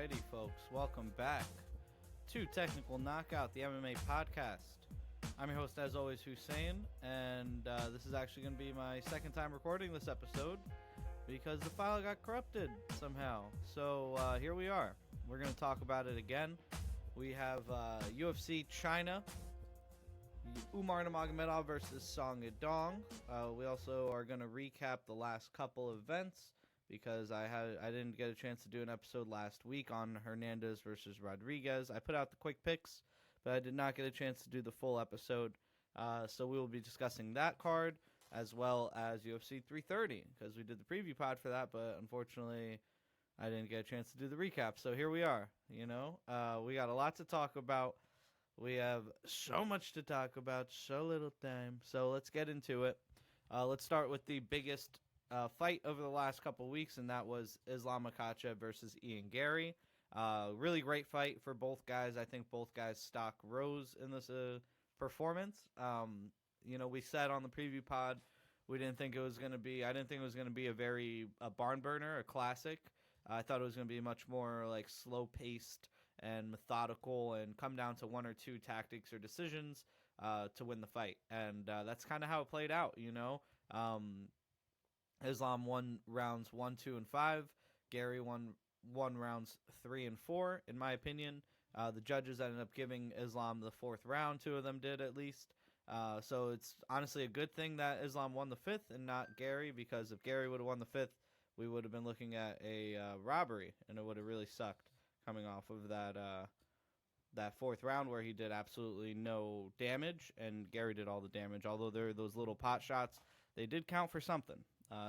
Alrighty, folks, welcome back to Technical Knockout, the MMA Podcast. I'm your host, as always, Hussein, and this is actually going to be my second time recording this episode because the file got corrupted somehow. So here we are. We're going to talk about it again. We have UFC China, Umar Nurmagomedov versus Song Yadong. We also are going to recap the last couple events because I didn't get a chance to do an episode last week on Hernandez versus Rodriguez. I put out the quick picks, but I did not get a chance to do the full episode. So we will be discussing that card as well as UFC 330 because we did the preview pod for that, but unfortunately I didn't get a chance to do the recap. So here we are. We got a lot to talk about. We have so much to talk about, so little time. So let's get into it. Let's start with the biggest fight over the last couple weeks, and that was Islam Makhachev versus Ian Gary. Really great fight for both guys. I think both guys' stock rose in this performance. We said on the preview pod I didn't think it was going to be a barn burner, a classic. I thought it was going to be much more like slow-paced and methodical and come down to one or two tactics or decisions to win the fight. And that's kind of how it played out, Islam won rounds 1, 2, and 5. Gary won rounds 3 and 4, in my opinion. The judges ended up giving Islam the 4th round. 2 of them did, at least. So it's honestly a good thing that Islam won the 5th and not Gary, because if Gary would have won the 5th, we would have been looking at a robbery, and it would have really sucked coming off of that 4th round where he did absolutely no damage, and Gary did all the damage. Although there are those little pot shots, they did count for something.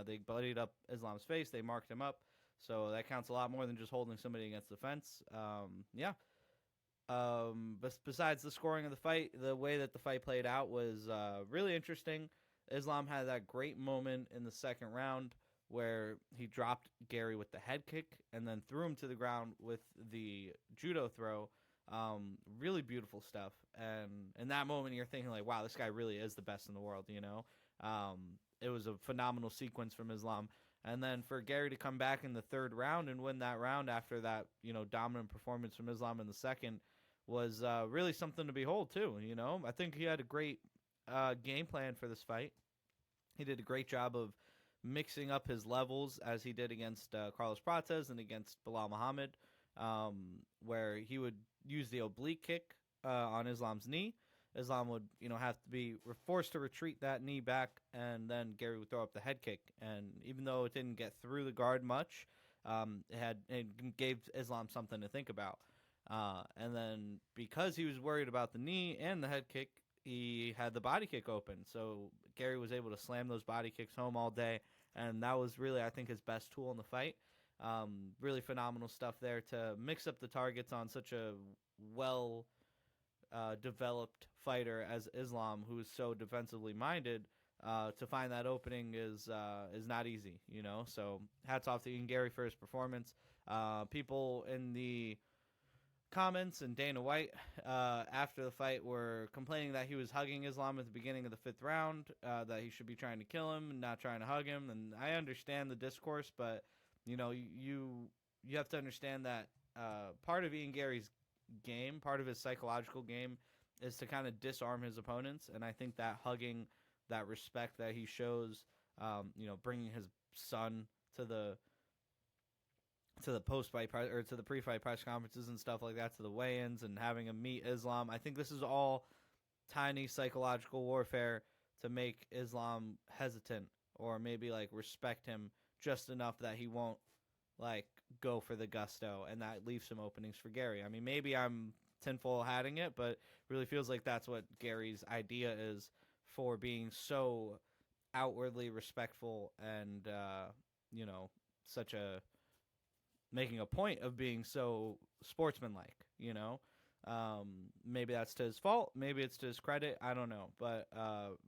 They bloodied up Islam's face. They marked him up. So that counts a lot more than just holding somebody against the fence. But besides the scoring of the fight, the way that the fight played out was really interesting. Islam had that great moment in the 2nd round where he dropped Gary with the head kick and then threw him to the ground with the judo throw. Really beautiful stuff. And in that moment, you're thinking like, wow, this guy really is the best in the world, It was a phenomenal sequence from Islam. And then for Gary to come back in the 3rd round and win that round after that, dominant performance from Islam in the 2nd was really something to behold, too, I think he had a great game plan for this fight. He did a great job of mixing up his levels as he did against Carlos Prates and against Bilal Muhammad, where he would use the oblique kick on Islam's knee. Islam would, have to be forced to retreat that knee back, and then Gary would throw up the head kick. And even though it didn't get through the guard much, it gave Islam something to think about. And then because he was worried about the knee and the head kick, he had the body kick open. So Gary was able to slam those body kicks home all day, and that was really, I think, his best tool in the fight. Really phenomenal stuff there to mix up the targets on such a developed fighter as Islam, who is so defensively minded. To find that opening is not easy, So hats off to Ian Gary for his performance. People in the comments and Dana White after the fight were complaining that he was hugging Islam at the beginning of the 5th round, that he should be trying to kill him and not trying to hug him. And I understand the discourse, but you have to understand that part of Ian Gary's game, part of his psychological game, is to kind of disarm his opponents. And I think that hugging, that respect that he shows, bringing his son to the post-fight or to the pre-fight press conferences and stuff like that, to the weigh-ins, and having him meet Islam, I think this is all tiny psychological warfare to make Islam hesitant, or maybe like respect him just enough that he won't like go for the gusto, and that leaves some openings for Gary. I mean, maybe I'm tinfoil hatting it, but it really feels like that's what Gary's idea is for being so outwardly respectful and making a point of being so sportsmanlike, Maybe that's to his fault, maybe it's to his credit, I don't know. But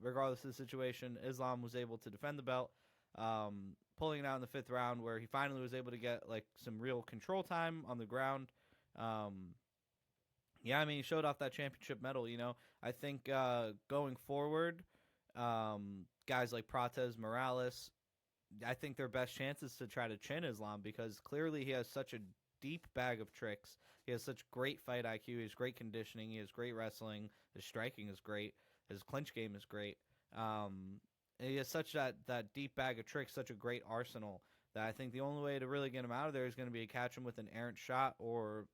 regardless of the situation, Islam was able to defend the belt, pulling it out in the 5th round, where he finally was able to get like some real control time on the ground. He showed off that championship medal, I think going forward, guys like Prates, Morales, I think their best chance is to try to chin Islam, because clearly he has such a deep bag of tricks. He has such great fight IQ. He has great conditioning. He has great wrestling. His striking is great. His clinch game is great. He has such that deep bag of tricks, such a great arsenal, that I think the only way to really get him out of there is going to be to catch him with an errant shot, or,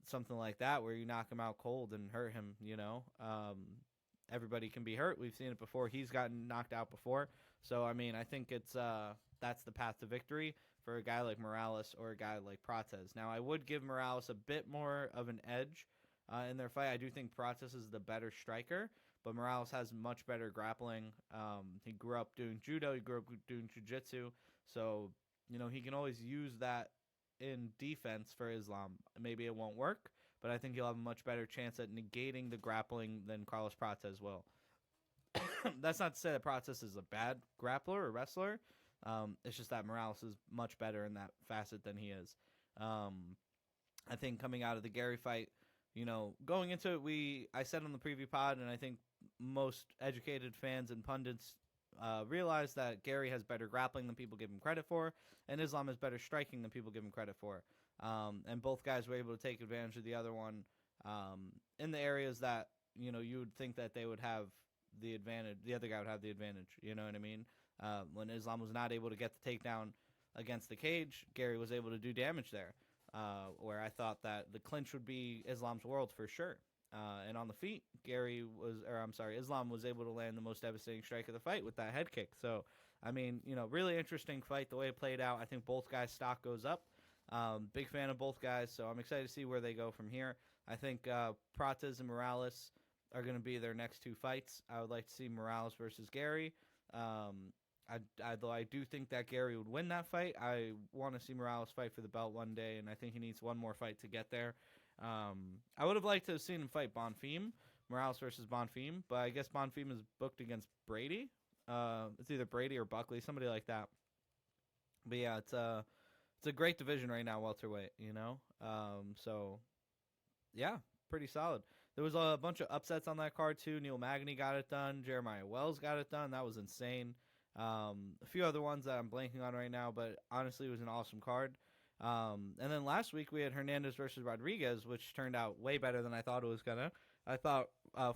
something like that where you knock him out cold and hurt him, Everybody can be hurt. We've seen it before. He's gotten knocked out before. So, I mean, I think it's that's the path to victory for a guy like Morales or a guy like Prates. Now, I would give Morales a bit more of an edge in their fight. I do think Prates is the better striker, but Morales has much better grappling. He grew up doing judo. He grew up doing jiu-jitsu. So, he can always use that in defense for Islam. Maybe it won't work, but I think he'll have a much better chance at negating the grappling than Carlos Prates will. That's not to say that Prates is a bad grappler or wrestler. It's just that Morales is much better in that facet than he is. I think coming out of the Gary fight, going into it, I said on the preview pod, and I think most educated fans and pundits realize that Gary has better grappling than people give him credit for, and Islam has better striking than people give him credit for. And both guys were able to take advantage of the other one in the areas that, you would think that they would have the advantage. The other guy would have the advantage, you know what I mean? When Islam was not able to get the takedown against the cage, Gary was able to do damage there, where I thought that the clinch would be Islam's world for sure. And on the feet, Islam was able to land the most devastating strike of the fight with that head kick. So, I mean, really interesting fight the way it played out. I think both guys' stock goes up. Big fan of both guys, so I'm excited to see where they go from here. I think Prates and Morales are going to be their next two fights. I would like to see Morales versus Gary. Though I do think that Gary would win that fight, I want to see Morales fight for the belt one day, and I think he needs one more fight to get there. I would have liked to have seen him fight Bonfim, Morales versus Bonfim, but I guess Bonfim is booked against Brady. It's either Brady or Buckley, somebody like that. But yeah, it's a great division right now, welterweight, So, yeah, pretty solid. There was a bunch of upsets on that card, too. Neil Magny got it done. Jeremiah Wells got it done. That was insane. A few other ones that I'm blanking on right now, but honestly, it was an awesome card. And then last week, we had Hernandez versus Rodriguez, which turned out way better than I thought it was going to. I thought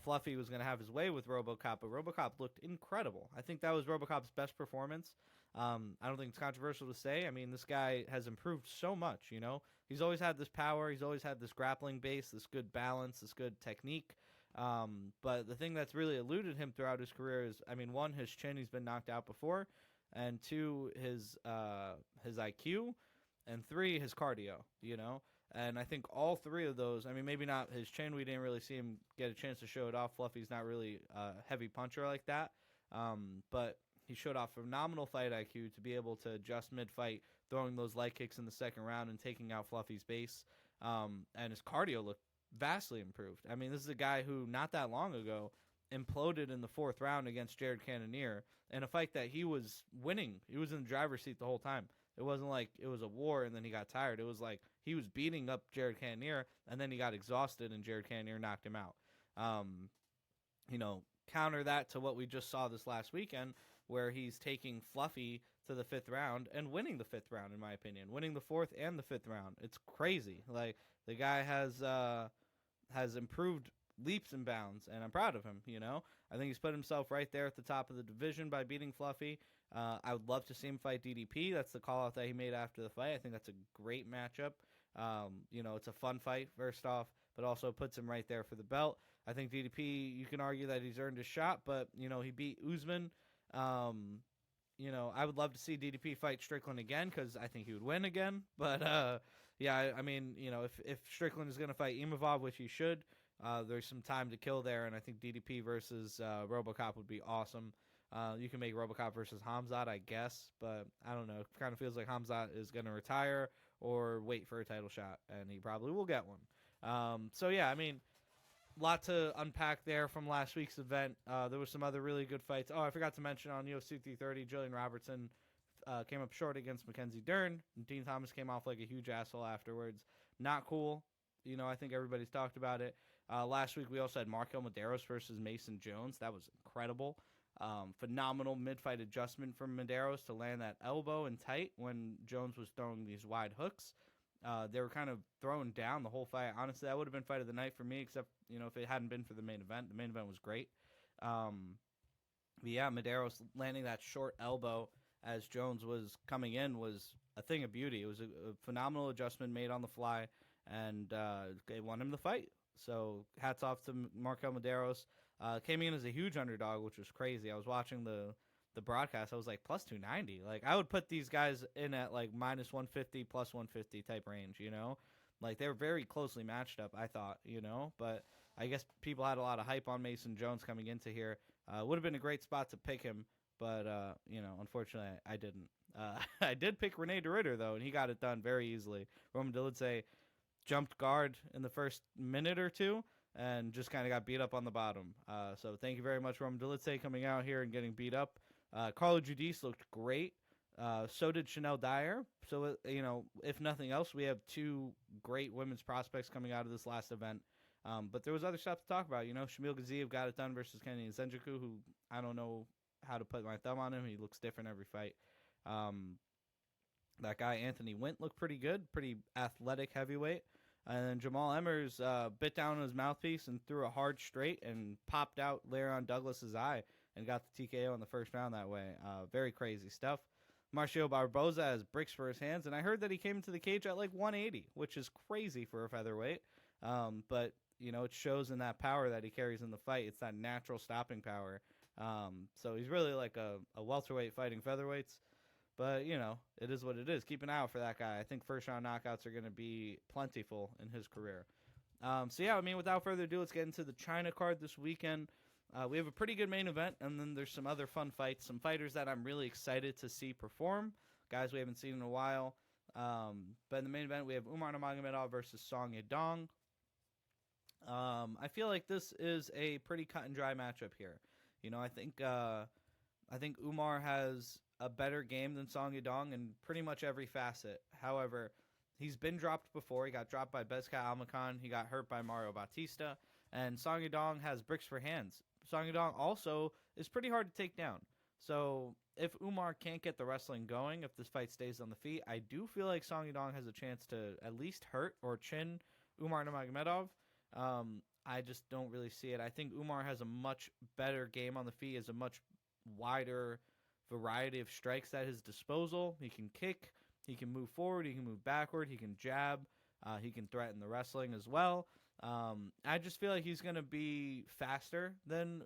Fluffy was going to have his way with RoboCop, but RoboCop looked incredible. I think that was RoboCop's best performance. I don't think it's controversial to say. I mean, this guy has improved so much, He's always had this power. He's always had this grappling base, this good balance, this good technique. But the thing that's really eluded him throughout his career is, I mean, one, his chin, he's been knocked out before, and two, his IQ, and three, his cardio, And I think all three of those, I mean, maybe not his chin, we didn't really see him get a chance to show it off. Fluffy's not really a heavy puncher like that. But he showed off phenomenal fight IQ to be able to adjust mid-fight, throwing those leg kicks in the second round and taking out Fluffy's base. And his cardio looked vastly improved. I mean, this is a guy who not that long ago imploded in the fourth round against Jared Cannonier in a fight that he was winning. He was in the driver's seat the whole time. It wasn't like it was a war and then he got tired. It was like he was beating up Jared Cannonier and then he got exhausted and Jared Cannonier knocked him out. Counter that to what we just saw this last weekend where he's taking Fluffy to the fifth round and winning the fifth round, in my opinion. Winning the fourth and the fifth round. It's crazy. Like, the guy has improved leaps and bounds, and I'm proud of him, I think he's put himself right there at the top of the division by beating Fluffy. I would love to see him fight DDP. That's the call-out that he made after the fight. I think that's a great matchup. It's a fun fight, first off, but also puts him right there for the belt. I think DDP, you can argue that he's earned his shot, but, he beat Usman. I would love to see DDP fight Strickland again because I think he would win again. But, if Strickland is going to fight Imavov, which he should, there's some time to kill there, and I think DDP versus RoboCop would be awesome. You can make RoboCop versus Hamzat, I guess, but I don't know. It kind of feels like Hamzat is going to retire or wait for a title shot, and he probably will get one. Lot to unpack there from last week's event. There was some other really good fights. Oh, I forgot to mention on UFC 330, Jillian Robertson came up short against Mackenzie Dern. And Dean Thomas came off like a huge asshole afterwards. Not cool. I think everybody's talked about it. Last week we also had Markel Medeiros versus Mason Jones. That was incredible. Phenomenal mid-fight adjustment from Medeiros to land that elbow in tight when Jones was throwing these wide hooks. They were kind of thrown down the whole fight. Honestly, that would have been fight of the night for me, except, if it hadn't been for the main event. The main event was great. But yeah, Medeiros landing that short elbow as Jones was coming in was a thing of beauty. It was a phenomenal adjustment made on the fly, and it won him the fight. So hats off to Markel Medeiros. Came in as a huge underdog, which was crazy. I was watching the broadcast. I was like, plus 290. Like, I would put these guys in at like minus 150, plus 150 type range, Like, they were very closely matched up, I thought, But I guess people had a lot of hype on Mason Jones coming into here. Would have been a great spot to pick him, but, unfortunately, I didn't. I did pick Rene de Ridder, though, and he got it done very easily. Roman Dolidze jumped guard in the first minute or two and just kind of got beat up on the bottom. So thank you very much, Roman Dolidze, coming out here and getting beat up. Carla Judice looked great. So did Chanel Dyer. So, if nothing else, we have two great women's prospects coming out of this last event. But there was other stuff to talk about. Shamil Gaziev got it done versus Kenny Zenjiku, who I don't know how to put my thumb on him. He looks different every fight. That guy, Anthony Wint, looked pretty good, pretty athletic heavyweight. And then Jamal Emmers bit down on his mouthpiece and threw a hard straight and popped out Leon Douglas's eye and got the TKO in the first round that way. Very crazy stuff. Marcio Barboza has bricks for his hands, and I heard that he came into the cage at like 180, which is crazy for a featherweight. But, it shows in that power that he carries in the fight. It's that natural stopping power. So he's really like a welterweight fighting featherweights. But, it is what it is. Keep an eye out for that guy. I think first-round knockouts are going to be plentiful in his career. Without further ado, let's get into the China card this weekend. We have a pretty good main event, and then there's some other fun fights, some fighters that I'm really excited to see perform, guys we haven't seen in a while. But in the main event, we have Umar Nurmagomedov versus Song Yadong. I feel like this is a pretty cut and dry matchup here. I think Umar has a better game than Song Yadong in pretty much every facet. However, he's been dropped before. He got dropped by Bezkat Almakhan. He got hurt by Mario Bautista. And Song Yadong has bricks for hands. Song Yadong also is pretty hard to take down. So if Umar can't get the wrestling going, if this fight stays on the feet, I do feel like Song Yadong has a chance to at least hurt or chin Umar Nurmagomedov. I just don't really see it. I think Umar has a much better game on the feet, has a much wider variety of strikes at his disposal. He can kick, he can move forward, he can move backward, he can jab, he can threaten the wrestling as well. I just feel like he's going to be faster than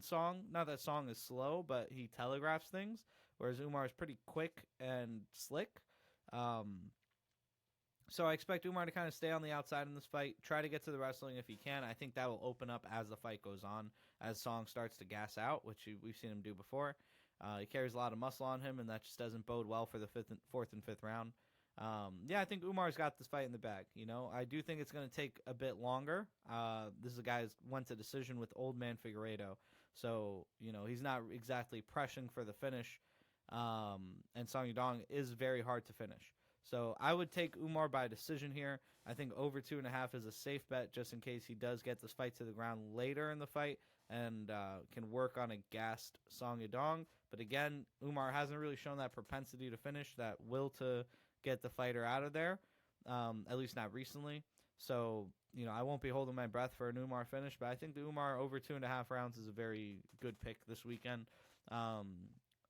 Song. Not that Song is slow, but he telegraphs things, whereas Umar is pretty quick and slick. So I expect Umar to kind of stay on the outside in this fight, try to get to the wrestling if he can. I think that will open up as the fight goes on, as Song starts to gas out, which we've seen him do before. He carries a lot of muscle on him, and that just doesn't bode well for the fourth and fifth round. I think Umar's got this fight in the bag. I do think it's going to take a bit longer. This is a guy who went to decision with Old Man Figueiredo, so he's not exactly pressing for the finish. And Song Yadong is very hard to finish. So I would take Umar by decision here. I think over 2.5 is a safe bet, just in case he does get this fight to the ground later in the fight and can work on a gassed Song Yadong. But again, Umar hasn't really shown that propensity to finish, that will to get the fighter out of there, at least not recently. So, I won't be holding my breath for an Umar finish, but I think the Umar over 2.5 rounds is a very good pick this weekend. I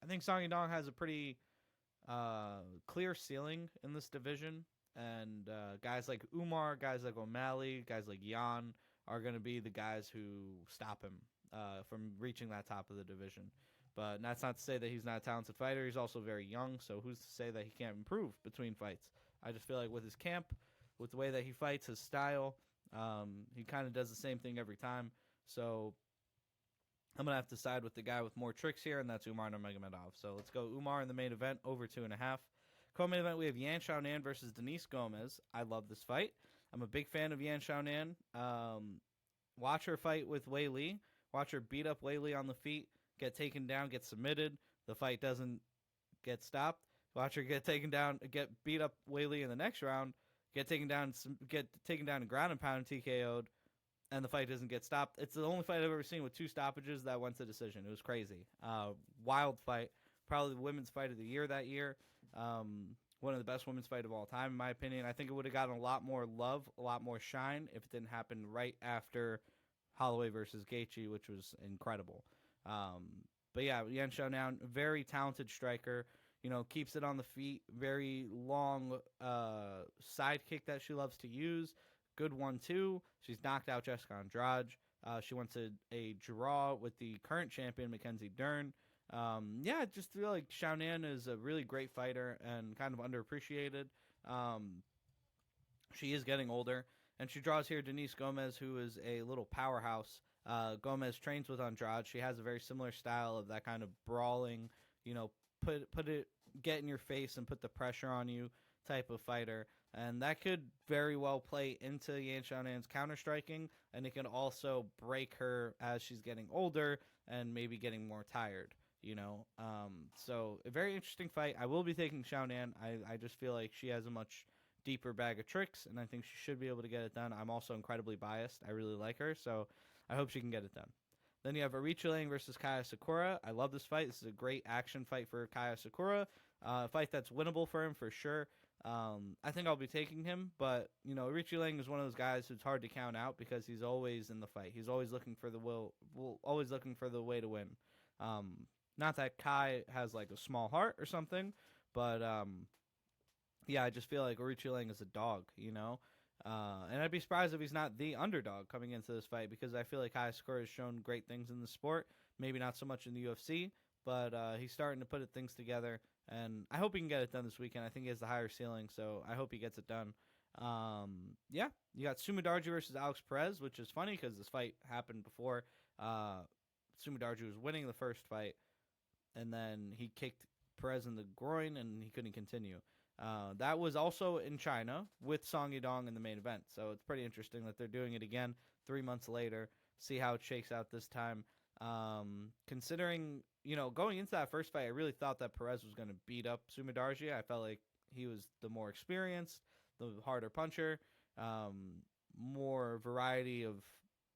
think Song Yadong has a pretty clear ceiling in this division, and guys like Umar, guys like O'Malley, guys like Yan are going to be the guys who stop him from reaching that top of the division. But that's not to say that he's not a talented fighter. He's also very young, so who's to say that he can't improve between fights? I just feel like with his camp, with the way that he fights, his style, he kind of does the same thing every time. So I'm going to have to side with the guy with more tricks here, and that's Umar Nurmagomedov. So let's go Umar in the main event, over 2.5. Co-main event, we have Yan Xiaonan versus Denise Gomez. I love this fight. I'm a big fan of Yan Xiaonan. Watch her fight with Wei Li. Watch her beat up Wei Li on the feet, get taken down, get submitted. The fight doesn't get stopped. Watch her get taken down, get beat up Wei Li in the next round, get taken down and ground and pound and TKO'd, and the fight doesn't get stopped. It's the only fight I've ever seen with 2 stoppages that went to decision. It was crazy. Wild fight. Probably the women's fight of the year that year. One of the best women's fight of all time, in my opinion. I think it would have gotten a lot more love, a lot more shine if it didn't happen right after Holloway versus Gaethje, which was incredible. But yeah, Yan Xiaonan, very talented striker. Keeps it on the feet. Very long side kick that she loves to use. Good 1-2. She's knocked out Jessica Andrade. She went to a draw with the current champion, Mackenzie Dern. I just feel like Xiaonan is a really great fighter and kind of underappreciated. She is getting older, and she draws here Denise Gomez, who is a little powerhouse. Gomez trains with Andrade. She has a very similar style of that kind of brawling, get in your face and put the pressure on you type of fighter. And that could very well play into Yan Xiaonan's counter-striking, and it can also break her as she's getting older and maybe getting more tired, So a very interesting fight. I will be taking Xiaonan. I just feel like she has a much deeper bag of tricks, and I think she should be able to get it done. I'm also incredibly biased. I really like her, so I hope she can get it done. Then you have Arichalang versus Kaya Sakura. I love this fight. This is a great action fight for Kaya Sakura. A fight that's winnable for him for sure. I think I'll be taking him, but Arichalang is one of those guys who's hard to count out because he's always in the fight. He's always looking for the always looking for the way to win. Not that Kai has like a small heart or something, but I just feel like Arichalang is a dog, and I'd be surprised if he's not the underdog coming into this fight because I feel like Kaya Sakura has shown great things in the sport. Maybe not so much in the UFC, but he's starting to put things together. And I hope he can get it done this weekend. I think he has the higher ceiling, so I hope he gets it done. You got Sumidarji versus Alex Perez, which is funny because this fight happened before. Sumidarji was winning the first fight, and then he kicked Perez in the groin, and he couldn't continue. That was also in China with Song Yadong in the main event, so it's pretty interesting that they're doing it again 3 months later. See how it shakes out this time. Considering, going into that first fight, I really thought that Perez was going to beat up Sumidarji. I felt like he was the more experienced, the harder puncher, more variety of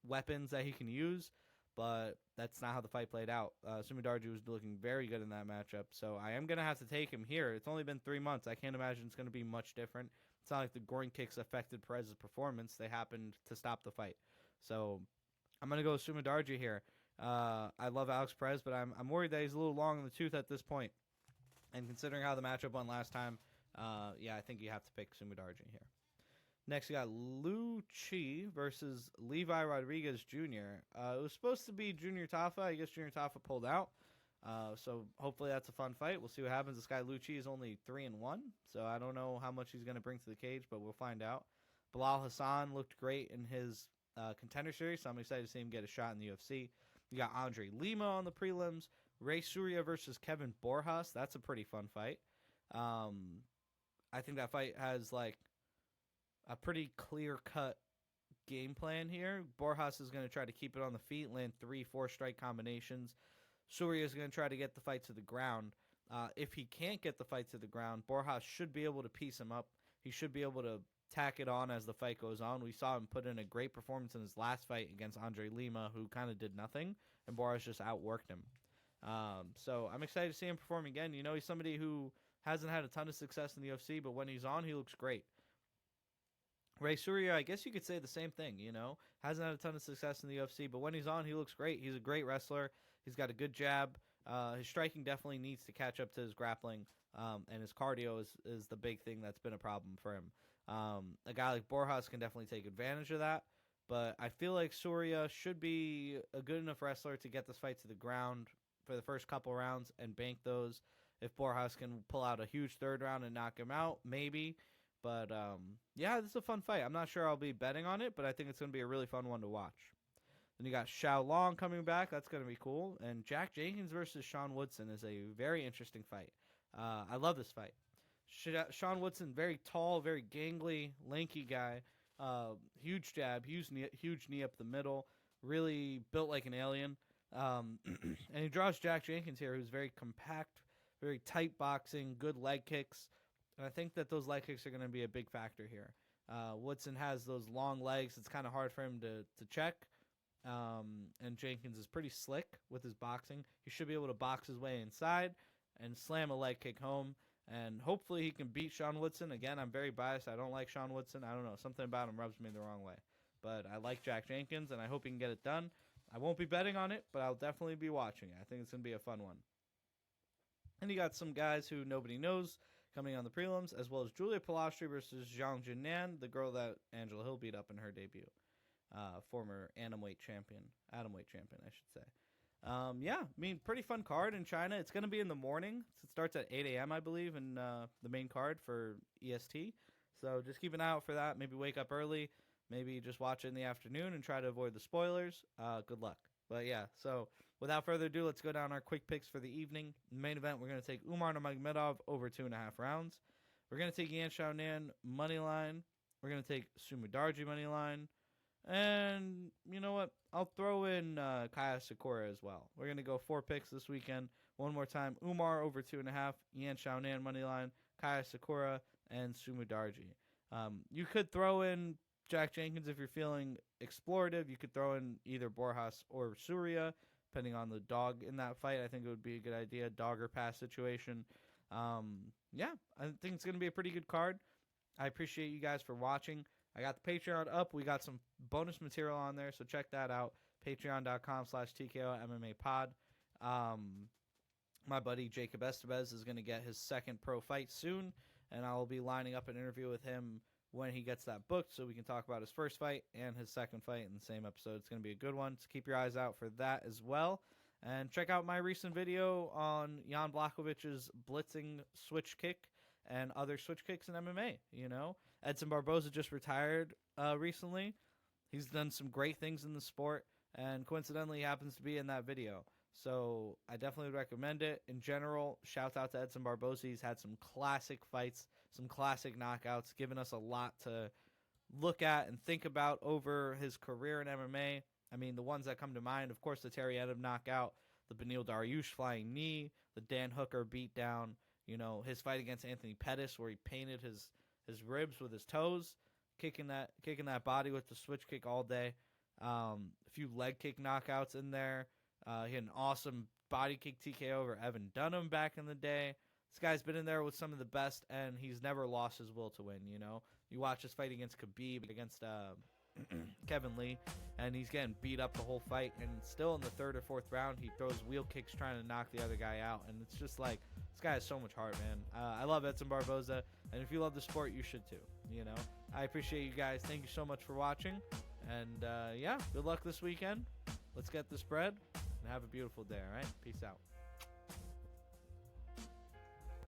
weapons that he can use, but that's not how the fight played out. Sumidarji was looking very good in that matchup, so I am going to have to take him here. It's only been 3 months. I can't imagine it's going to be much different. It's not like the groin kicks affected Perez's performance. They happened to stop the fight. So I'm going to go with Sumidarji here. I love Alex Perez, but I'm worried that he's a little long in the tooth at this point. And considering how the matchup went last time, I think you have to pick Sumidarji here. Next, we got Lu Chi versus Levi Rodriguez Jr. It was supposed to be Junior Tafa. I guess Junior Tafa pulled out. So hopefully that's a fun fight. We'll see what happens. This guy Lu Chi is only 3-1, so I don't know how much he's going to bring to the cage, but we'll find out. Bilal Hassan looked great in his contender series, so I'm excited to see him get a shot in the UFC. You got Andre Lima on the prelims. Ray Surya versus Kevin Borjas. That's a pretty fun fight. I think that fight has like a pretty clear-cut game plan here. Borjas is going to try to keep it on the feet, land 3-4 strike combinations. Surya is going to try to get the fight to the ground. If he can't get the fight to the ground, Borjas should be able to piece him up. He should be able to tack it on as the fight goes on. We saw him put in a great performance in his last fight against Andre Lima, who kind of did nothing, and Borjas just outworked him. So I'm excited to see him perform again. He's somebody who hasn't had a ton of success in the UFC, but when he's on, he looks great. Ray Surya, I guess you could say the same thing, Hasn't had a ton of success in the UFC, but when he's on, he looks great. He's a great wrestler. He's got a good jab. His striking definitely needs to catch up to his grappling, and his cardio is the big thing that's been a problem for him. A guy like Borjas can definitely take advantage of that, but I feel like Surya should be a good enough wrestler to get this fight to the ground for the first couple rounds and bank those. If Borjas can pull out a huge third round and knock him out, maybe. But, this is a fun fight. I'm not sure I'll be betting on it, but I think it's going to be a really fun one to watch. Then you got Xiao Long coming back. That's going to be cool. And Jack Jenkins versus Sean Woodson is a very interesting fight. I love this fight. Sean Woodson, very tall, very gangly, lanky guy. Huge jab, huge knee up the middle. Really built like an alien. And he draws Jack Jenkins here, who's very compact, very tight boxing, good leg kicks. And I think that those leg kicks are going to be a big factor here. Woodson has those long legs. It's kind of hard for him to check. And Jenkins is pretty slick with his boxing. He should be able to box his way inside and slam a leg kick home. And hopefully he can beat Sean Woodson. Again, I'm very biased. I don't like Sean Woodson. I don't know. Something about him rubs me the wrong way. But I like Jack Jenkins, and I hope he can get it done. I won't be betting on it, but I'll definitely be watching it. I think it's going to be a fun one. And you got some guys who nobody knows coming on the prelims, as well as Julia Pilastri versus Zhang Jinnan, the girl that Angela Hill beat up in her debut. Former atomweight champion, I should say. Yeah, I mean, pretty fun card in China. It's going to be in the morning. It starts at 8 a.m., I believe, in the main card for EST. So just keep an eye out for that. Maybe wake up early. Maybe just watch it in the afternoon and try to avoid the spoilers. Good luck. But yeah, so without further ado, let's go down our quick picks for the evening. In the main event, we're going to take Umar Nurmagomedov over 2.5 rounds. We're going to take Yan Xiaonan money line. We're going to take Sumudarji money line. And you know what? I'll throw in Kaya Sakura as well. We're going to go 4 picks this weekend. One more time. Umar over 2.5. Yan Xiaonan money line. Kaya Sakura and Sumudarji. You could throw in Jack Jenkins if you're feeling explorative. You could throw in either Borjas or Surya, depending on the dog in that fight. I think it would be a good idea. Dog or pass situation. Yeah, I think it's going to be a pretty good card. I appreciate you guys for watching. I got the Patreon up. We got some bonus material on there, so check that out. Patreon.com/TKO MMA Pod. My buddy Jacob Estevez is going to get his second pro fight soon, and I'll be lining up an interview with him when he gets that booked so we can talk about his first fight and his second fight in the same episode. It's going to be a good one, so keep your eyes out for that as well. And check out my recent video on Jan Blachowicz' blitzing switch kick and other switch kicks in MMA. You know, Edson Barboza just retired recently. He's done some great things in the sport, and coincidentally, he happens to be in that video. So I definitely would recommend it. In general, shouts out to Edson Barboza. He's had some classic fights, some classic knockouts, given us a lot to look at and think about over his career in MMA. I mean, the ones that come to mind, of course, the Terry Edom knockout, the Beneil Dariush flying knee, the Dan Hooker beatdown, you know, his fight against Anthony Pettis where he painted his ribs with his toes, kicking that body with the switch kick all day. A few leg kick knockouts in there. He had an awesome body kick TKO over Evan Dunham back in the day. This guy's been in there with some of the best, and he's never lost his will to win, you know. You watch his fight against Khabib, against Kevin Lee, and he's getting beat up the whole fight, and still in the 3rd or 4th round, he throws wheel kicks trying to knock the other guy out, and it's just like, this guy has so much heart, man. I love Edson Barboza, and if you love the sport, you should too, you know. I appreciate you guys. Thank you so much for watching, and yeah, good luck this weekend. Let's get this bread, and have a beautiful day, all right? Peace out.